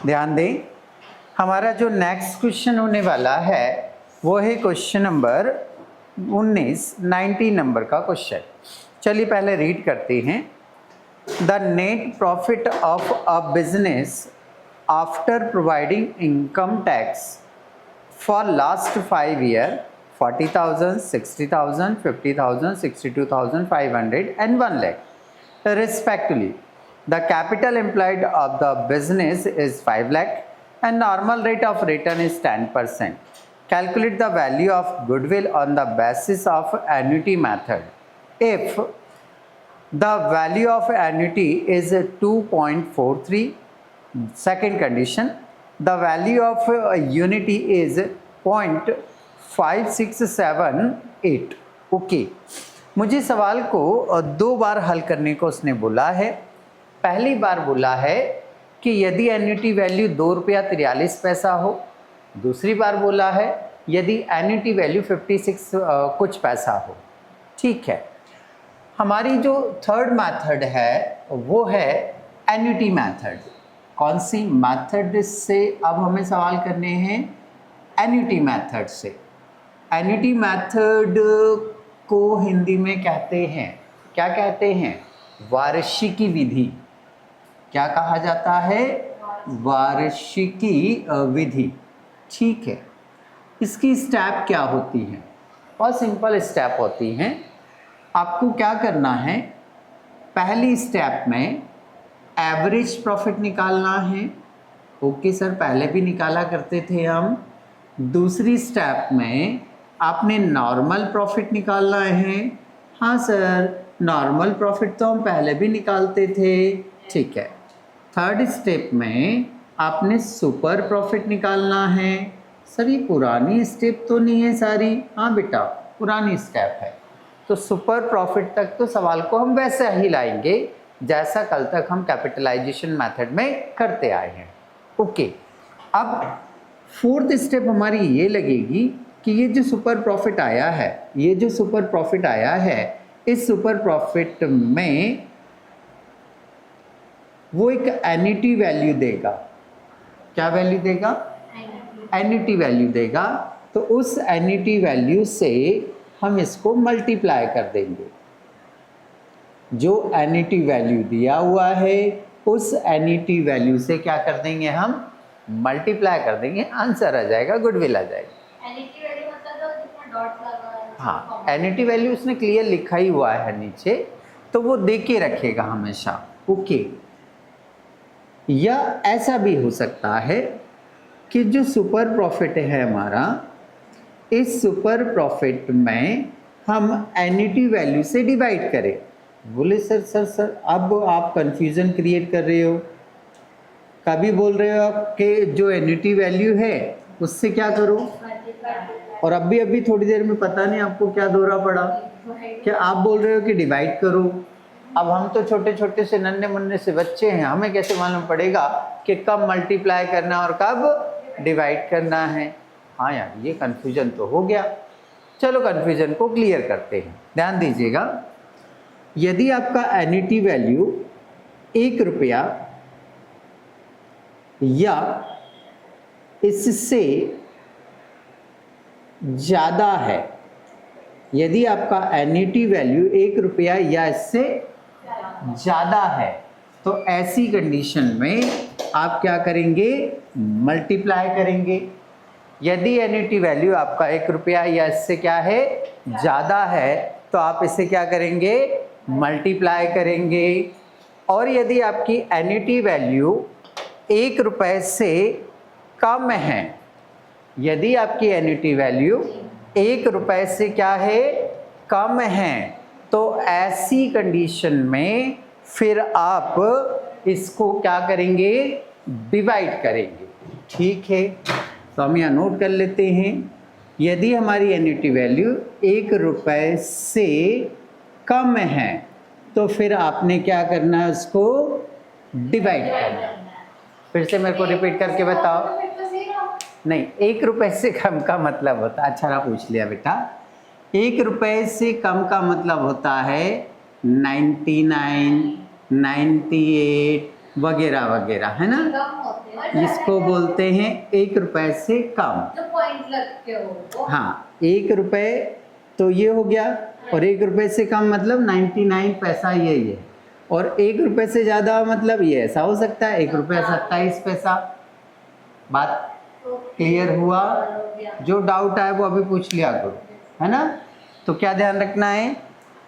ध्यान दें, हमारा जो नेक्स्ट क्वेश्चन होने वाला है वो है क्वेश्चन नंबर 19 नंबर का क्वेश्चन। चलिए पहले रीड करते हैं। The net profit of a business after providing income tax for last 5 year 40,000, 60,000, 50,000, 62,500 and 1 lakh respectively. The capital employed of the business is 5 lakh and normal rate of return is 10%. Calculate the value of goodwill on the basis of annuity method. If the value of annuity is 2.43, second condition, the value of unity is 0.5678. Okay, मुझे सवाल को 2 बार हल करने को उसने बोला है। पहली बार बोला है कि यदि एन्युटी वैल्यू 2 रुपया 43 पैसा हो, दूसरी बार बोला है यदि एन्युटी वैल्यू 56 कुछ पैसा हो। ठीक है, हमारी जो थर्ड मेथड है वो है एन्युटी मेथड। कौन सी मेथड से अब हमें सवाल करने हैं? एन्युटी मेथड से। एन्युटी मेथड को हिंदी में कहते हैं, क्या कहते हैं? वार्षिकी विधि। क्या कहा जाता है? वार्षिकी विधि। ठीक है, इसकी स्टेप क्या होती हैं? बहुत सिंपल स्टेप होती हैं। आपको क्या करना है? पहली स्टेप में एवरेज प्रॉफिट निकालना है। ओके सर, पहले भी निकाला करते थे हम। दूसरी स्टेप में आपने नॉर्मल प्रॉफिट निकालना है। हाँ सर, नॉर्मल प्रॉफिट तो हम पहले भी निकालते थे। ठीक है, थर्ड स्टेप में आपने सुपर प्रॉफिट निकालना है। सर ये पुरानी स्टेप तो नहीं है सारी? हाँ बेटा, पुरानी स्टेप है। तो सुपर प्रॉफिट तक तो सवाल को हम वैसे ही लाएंगे जैसा कल तक हम कैपिटलाइजेशन मेथड में करते आए हैं। ओके, अब फोर्थ स्टेप हमारी ये लगेगी कि ये जो सुपर प्रॉफिट आया है, ये जो सुपर प्रॉफिट आया है, इस सुपर प्रॉफिट में वो एक एन्युटी वैल्यू देगा। क्या वैल्यू देगा? एन्युटी वैल्यू देगा। तो उस एन्युटी वैल्यू से हम इसको मल्टीप्लाई कर देंगे। जो एन्युटी वैल्यू दिया हुआ है उस एन्युटी वैल्यू से क्या कर देंगे? हम मल्टीप्लाई कर देंगे, आंसर आ जाएगा, गुडविल आ जाएगा। एन्युटी वैल्यू मतलब जितना डॉट लगा है। हाँ, एन्युटी वैल्यू उसने क्लियर लिखा ही हुआ है नीचे, तो वो दे के रखेगा हमेशा। ओके, या ऐसा भी हो सकता है कि जो सुपर प्रॉफिट है हमारा, इस सुपर प्रॉफिट में हम एन्युटी वैल्यू से डिवाइड करें। बोले सर सर सर अब आप कंफ्यूजन क्रिएट कर रहे हो। कभी बोल रहे हो कि जो एन्युटी वैल्यू है उससे क्या करो, और अभी थोड़ी देर में पता नहीं आपको क्या दोहरा पड़ा, क्या आप बोल रहे हो कि डिवाइड करो। अब हम तो छोटे छोटे से नन्हे मुन्ने से बच्चे हैं, हमें कैसे मालूम पड़ेगा कि कब मल्टीप्लाई करना और कब डिवाइड करना है? हाँ यार, ये कन्फ्यूजन तो हो गया। चलो कन्फ्यूजन को क्लियर करते हैं। ध्यान दीजिएगा, यदि आपका एन्युटी वैल्यू 1 रुपया या इससे ज़्यादा है, यदि आपका एन्युटी वैल्यू 1 रुपया या इससे ज़्यादा है, तो ऐसी कंडीशन में आप क्या करेंगे? मल्टीप्लाई करेंगे। यदि एन्युटी वैल्यू आपका 1 रुपया या इससे क्या है? ज़्यादा है, तो आप इसे क्या करेंगे? मल्टीप्लाई करेंगे। और यदि आपकी एन्युटी वैल्यू 1 रुपये से कम है, यदि आपकी एन्युटी वैल्यू 1 रुपये से क्या है? कम है, तो ऐसी कंडीशन में फिर आप इसको क्या करेंगे? डिवाइड करेंगे। ठीक है, तो हम यहाँ नोट कर लेते हैं। यदि हमारी एन्युटी वैल्यू 1 रुपये से कम है तो फिर आपने क्या करना है? उसको डिवाइड करना है। फिर से मेरे को रिपीट करके बताओ। नहीं, 1 रुपये से कम का मतलब होता है, अच्छा पूछ लिया बेटा, 1 रुपये से कम का मतलब होता है 99, 98, वगैरह वगैरह, है ना। कम होते हैं इसको बोलते हैं 1 रुपए से कम। जो पॉइंट लगते हो वो। हाँ, 1 रुपए तो ये हो गया, और 1 रुपए से कम मतलब 99 पैसा ये है, और 1 रुपए से ज़्यादा मतलब ये ऐसा हो सकता है 1 रुपया 27 पैसा। बात क्लियर हुआ? जो डाउट आए वो अभी पूछ लिया करो, है ना। तो क्या ध्यान रखना है,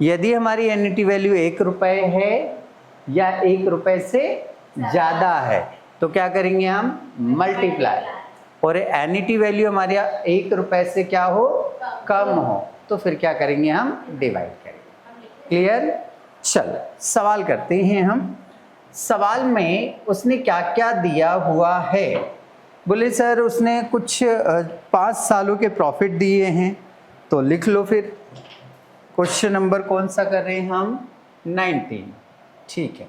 यदि हमारी एन्युटी वैल्यू 1 रुपए है या 1 रुपए से ज़्यादा है तो क्या करेंगे हम, मल्टीप्लाई, और एन्युटी वैल्यू हमारे 1 रुपए से क्या हो, कम हो, तो फिर क्या करेंगे हम, डिवाइड करेंगे। क्लियर? चलो सवाल करते हैं हम। सवाल में उसने क्या क्या दिया हुआ है। बोले सर उसने कुछ 5 सालों के प्रॉफिट दिए हैं, तो लिख लो फिर। क्वेश्चन नंबर कौन सा कर रहे हैं हम, 19। ठीक है,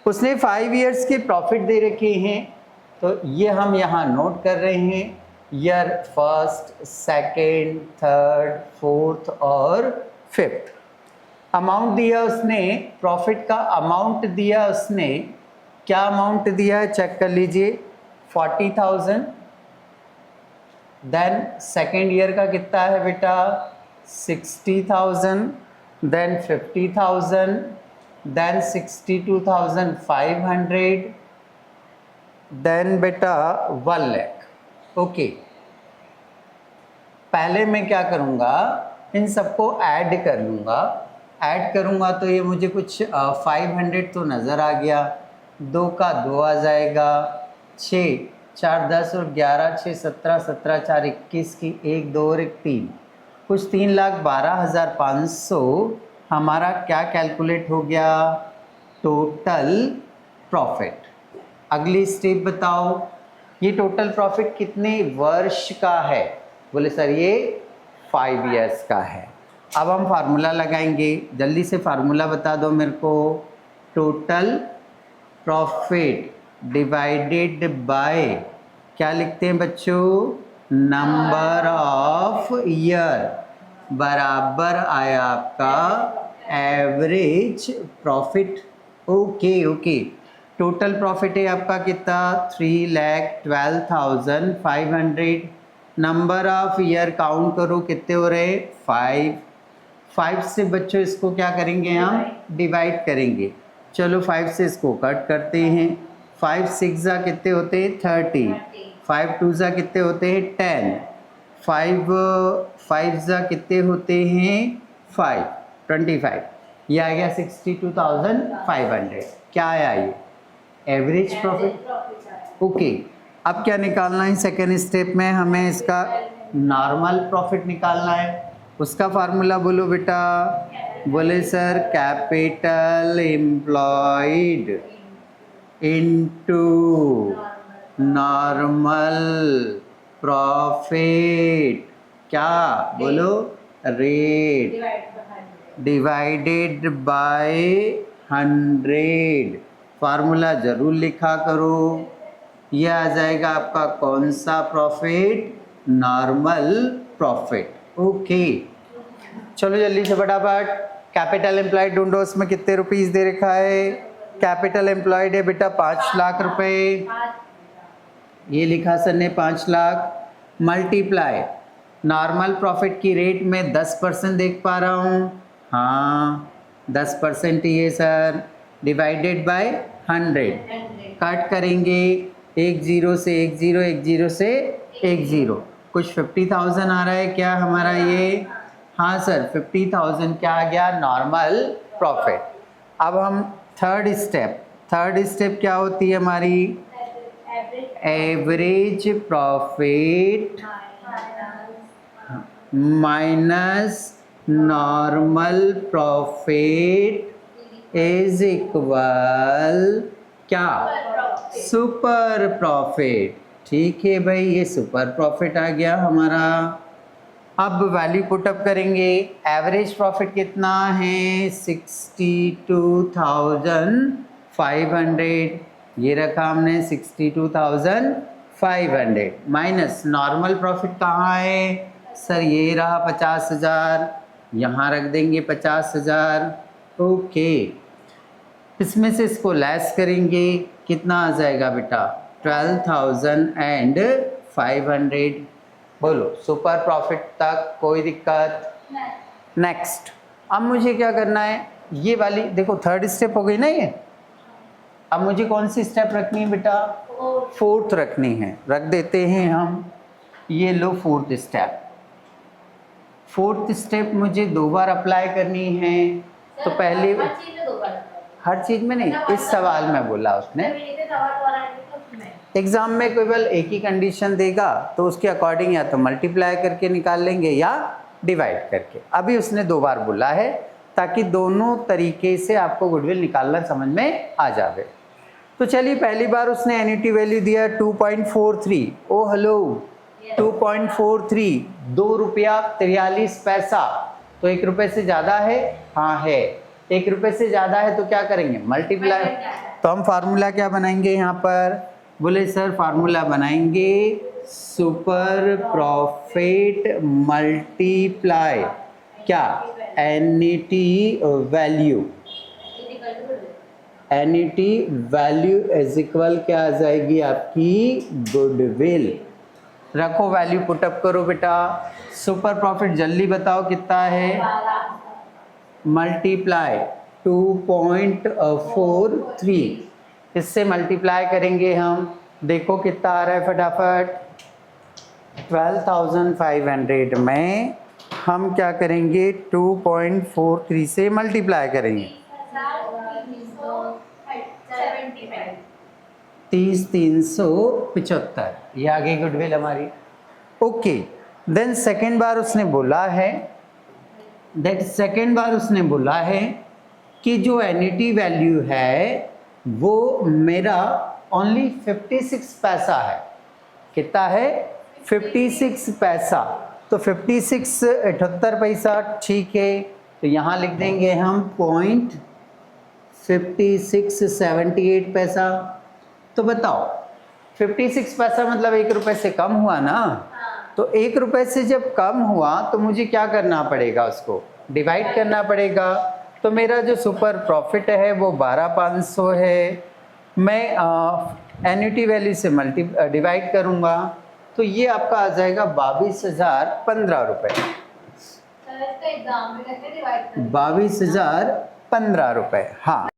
उसने 5 इयर्स के प्रॉफिट दे रखे हैं, तो ये हम यहाँ नोट कर रहे हैं, year 1st, 2nd, 3rd, 4th और 5th। अमाउंट दिया उसने, प्रॉफिट का अमाउंट दिया उसने, क्या अमाउंट दिया है चेक कर लीजिए, 40,000। देन सेकेंड ईयर का कितना है बेटा, 60,000, देन 50,000, देन 62,500, देन बेटा 1 लाख। ओके, पहले मैं क्या करूँगा, इन सबको ऐड कर लूँगा। ऐड करूँगा तो ये मुझे कुछ 500 तो नज़र आ गया, 2 का 2 आ जाएगा, 6, 4 10 और 11, 6 17, 17 4 21 की 1 2 और 1 3, कुछ 3,12,500 हमारा क्या कैलकुलेट हो गया, टोटल प्रॉफिट। अगली स्टेप बताओ, ये टोटल प्रॉफिट कितने वर्ष का है, बोले सर ये 5 इयर्स का है। अब हम फार्मूला लगाएंगे, जल्दी से फार्मूला बता दो मेरे को। टोटल प्रॉफिट डिवाइडेड बाय, क्या लिखते हैं बच्चों, नंबर ऑफ ईयर, बराबर आया आपका average profit. Okay okay, total profit है आपका कितना, 3,12,500। नंबर ऑफ ईयर काउंट करो कितने हो रहे, 5। 5 से बच्चों इसको क्या करेंगे हम, डिवाइड करेंगे। चलो 5 से इसको कट करते हैं। 5 6 जा कितने होते हैं, 30। 5 2 जा कितने होते हैं, 10। 5 जा कितने होते हैं, 5, 25। ये आ गया 62,500। क्या आया ये, एवरेज प्रॉफिट। ओके, अब क्या निकालना है, सेकेंड स्टेप में हमें इसका नॉर्मल प्रॉफिट निकालना है। उसका फार्मूला बोलो बेटा, बोले sir capital employed into normal profit, क्या बोलो, रेट डिवाइडेड बाय 100। फार्मूला जरूर लिखा करो। यह आ जाएगा आपका कौन सा प्रॉफिट, नॉर्मल प्रॉफिट। ओके, चलो जल्दी से फटाफट कैपिटल एम्प्लॉयड ढूंढो, उसमें कितने रुपीस दे रखा है। कैपिटल एम्प्लॉयड है बेटा 5 लाख रुपए, ये लिखा सर ने 5 लाख, मल्टीप्लाई नॉर्मल प्रॉफिट की रेट में 10% देख पा रहा हूँ, हाँ 10% ही है सर, डिवाइडेड बाय 100। कट करेंगे, 1 0 से 1 0, 1 0 से 1 0, कुछ 50,000 आ रहा है क्या हमारा ये, हाँ सर 50,000 क्या आ गया, नॉर्मल प्रॉफिट। अब हम थर्ड स्टेप क्या होती है हमारी, average profit minus normal profit is equal क्या, सुपर प्रॉफिट। ठीक है भाई, ये सुपर प्रॉफिट आ गया हमारा। अब वैल्यू पुटअप करेंगे, एवरेज प्रॉफिट कितना है 62,500, ये रखा हमने 62,500 माइनस नॉर्मल प्रॉफिट कहाँ है सर, ये रहा 50,000, यहाँ रख देंगे 50,000। ओके, इसमें से इसको लेस करेंगे, कितना आ जाएगा बेटा? 12,500। बोलो सुपर प्रॉफिट तक कोई दिक्कत? नेक्स्ट, अब मुझे क्या करना है? ये वाली देखो थर्ड स्टेप हो गई ना ये। अब मुझे कौन सी स्टेप रखनी है बेटा? फोर्थ रखनी है। रख देते हैं हम, ये लो फोर्थ स्टेप। फोर्थ स्टेप मुझे 2 बार अप्लाई करनी है। तो पहले हर चीज में नहीं, इस सवाल में बोला उसने। एग्जाम में केवल एक ही कंडीशन देगा तो उसके अकॉर्डिंग या तो मल्टीप्लाई करके निकाल लेंगे या डिवाइड करके। अभी उसने 2 बार बोला है ताकि दोनों तरीके से आपको गुडविल निकालना समझ में आ जावे। तो चलिए, पहली बार उसने एन्युटी वैल्यू दिया 2.43। ओ हेलो, 2.43, 2 रुपया 43 पैसा। तो 1 रुपये से ज़्यादा है? हाँ है। 1 रुपये से ज़्यादा है तो क्या करेंगे? मल्टीप्लाई। तो हम फार्मूला क्या बनाएंगे यहाँ पर? बोले सर फार्मूला बनाएंगे सुपर प्रॉफिट मल्टीप्लाई क्या? Annuity value. Annuity value is equal क्या आ जाएगी आपकी? गुडविल। रखो वैल्यू, पुटअप करो बेटा। सुपर प्रॉफिट जल्दी बताओ कितना है? मल्टीप्लाई 2.43, इससे मल्टीप्लाई करेंगे हम। देखो कितना आ रहा है फटाफट। 12,500 में हम क्या करेंगे? 2.43 से मल्टीप्लाई करेंगे। 30,375, ये आ गई गुडविल हमारी। ओके, देन सेकेंड बार उसने बोला है कि जो एन्युटी वैल्यू है वो मेरा ओनली 56 पैसा है। कितना है? 56 पैसा। तो 56 78 पैसा, ठीक है। तो यहाँ लिख देंगे हम 0.5678 पैसा। तो बताओ 56 पैसा मतलब 1 रुपये से कम हुआ ना? तो 1 रुपये से जब कम हुआ तो मुझे क्या करना पड़ेगा? उसको डिवाइड करना पड़ेगा। तो मेरा जो सुपर प्रॉफिट है वो 12,500 है। मैं एन्युटी वैल्यू से डिवाइड करूँगा तो ये आपका आ जाएगा 22,015 रुपये। 22,015 रुपये, हाँ।